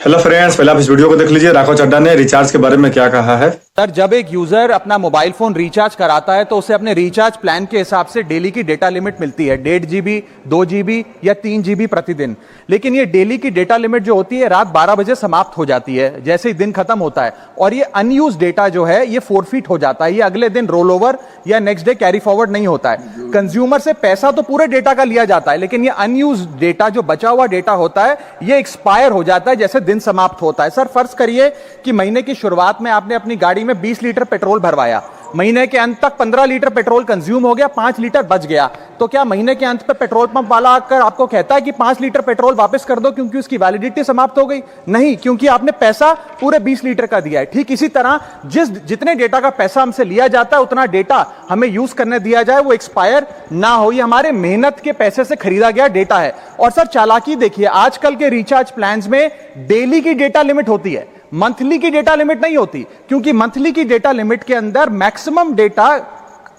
Hello friends, पहले आप इस वीडियो को देख लीजिए। राघव चड्ढा ने रिचार्ज के बारे में क्या कहा है। सर, जब एक यूजर अपना मोबाइल फोन रिचार्ज कराता है तो उसे अपने रिचार्ज प्लान के हिसाब से डेली की डेटा लिमिट मिलती है 1.5 GB, 2 GB या 3 GB प्रतिदिन। लेकिन ये डेली की डेटा लिमिट जो होती है रात 12 बजे समाप्त हो जाती है जैसे ही दिन खत्म होता है, और ये अनयूज डेटा जो है ये फोरफिट हो जाता है। ये अगले दिन रोल ओवर या नेक्स्ट डे कैरी फॉरवर्ड नहीं होता है। कंज्यूमर से पैसा तो पूरे डेटा का लिया जाता है, लेकिन ये अनयूज डेटा जो बचा हुआ डेटा होता है ये एक्सपायर हो जाता है जैसे दिन समाप्त होता है। सर, फर्ज करिए कि महीने की शुरुआत में आपने अपनी गाड़ी में 20 लीटर पेट्रोल भरवाया, महीने के अंत तक 15 लीटर पेट्रोल कंज्यूम हो गया, 5 लीटर बच गया, तो क्या महीने के अंत पे पेट्रोल पंप वाला आकर आपको कहता है कि 5 लीटर पेट्रोल वापस कर दो क्योंकि उसकी वैलिडिटी समाप्त हो गई? नहीं, क्योंकि आपने पैसा पूरे 20 लीटर का दिया है। ठीक इसी तरह जितने डेटा का पैसा हमसे लिया जाता है उतना डेटा हमें यूज करने दिया जाए, वो एक्सपायर ना हो। ये हमारे मेहनत के पैसे से खरीदा गया डेटा है। और सर, चालाकी देखिए, आजकल के रिचार्ज प्लान्स में डेली की डेटा लिमिट होती है, मंथली की डेटा लिमिट नहीं होती, क्योंकि मंथली की डेटा लिमिट के अंदर मैक्सिमम डेटा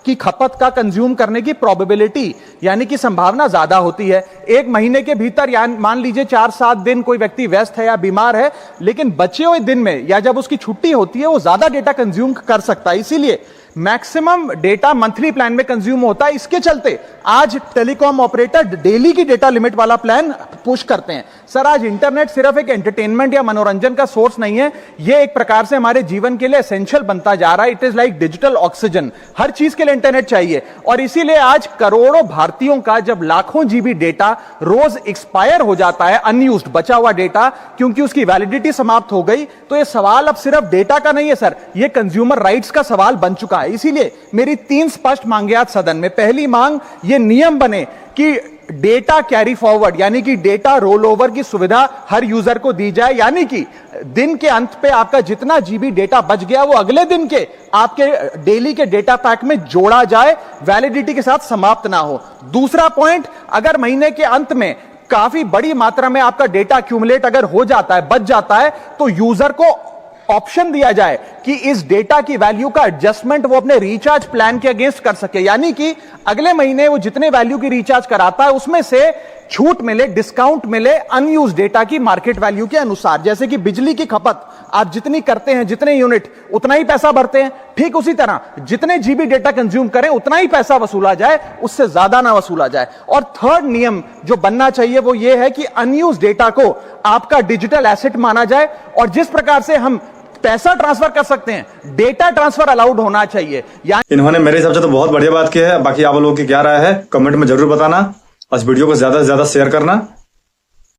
की खपत का कंज्यूम करने की प्रोबेबिलिटी यानी कि संभावना ज्यादा होती है। एक महीने के भीतर या मान लीजिए 4-7 दिन कोई व्यक्ति व्यस्त है या बीमार है, लेकिन बचे हुए दिन में या जब उसकी छुट्टी होती है वो ज्यादा डेटा कंज्यूम कर सकता है। इसीलिए मैक्सिमम डेटा मंथली प्लान में कंज्यूम होता है। इसके चलते आज टेलीकॉम ऑपरेटर डेली की डेटा लिमिट वाला प्लान पुश करते हैं। सर, आज इंटरनेट सिर्फ एक एंटरटेनमेंट या मनोरंजन का सोर्स नहीं है, यह एक प्रकार से हमारे जीवन के लिए एसेंशियल बनता जा रहा है। It is like digital oxygen. हर चीज के लिए इंटरनेट चाहिए, और इसीलिए आज करोड़ों भारतीयों का जब लाखों जीबी डेटा रोज एक्सपायर हो जाता है, अनयूज्ड बचा हुआ डेटा, क्योंकि उसकी वैलिडिटी समाप्त हो गई, तो यह सवाल अब सिर्फ डेटा का नहीं है सर, यह कंज्यूमर राइट्स का सवाल बन चुका है। इसीलिए मेरी 3 स्पष्ट मांगे आज सदन में। पहली मांग, ये नियम बने कि डेटा कैरी फॉरवर्ड यानी कि डेटा रोल ओवर की सुविधा हर यूजर को दी जाए, यानी कि दिन के अंत पे आपका जितना जीबी डेटा बच गया वो अगले दिन के आपके डेली के डेटा पैक में जोड़ा जाए, वैलिडिटी के साथ समाप्त ना हो। दूसरा पॉइंट, अगर महीने के अंत में काफी बड़ी मात्रा में आपका डेटा एक्यूमुलेट अगर हो जाता है, बच जाता है, तो यूजर को ऑप्शन दिया जाए कि इस डेटा की वैल्यू का एडजस्टमेंट वो अपने रिचार्ज प्लान के अगेंस्ट कर सके, यानी कि अगले महीने वो जितने वैल्यू की रिचार्ज कराता है उसमें से छूट मिले, डिस्काउंट मिले अनयूज डेटा की मार्केट वैल्यू के अनुसार। जैसे कि बिजली की खपत आप जितनी करते हैं, जितने यूनिट उतना ही पैसा भरते हैं, ठीक उसी तरह जितने जीबी डेटा कंज्यूम करें उतना ही पैसा वसूला जाए, उससे ज्यादा ना वसूला जाए। और थर्ड नियम जो बनना चाहिए वो ये है कि अनयूज डेटा को आपका डिजिटल एसेट माना जाए, और जिस प्रकार से हम पैसा ट्रांसफर कर सकते हैं, डेटा ट्रांसफर अलाउड होना चाहिए। इन्होंने मेरे हिसाब से तो बहुत बढ़िया बात की है। बाकी आप लोगों की क्या राय है कमेंट में जरूर बताना, और इस वीडियो को ज्यादा से ज्यादा शेयर करना।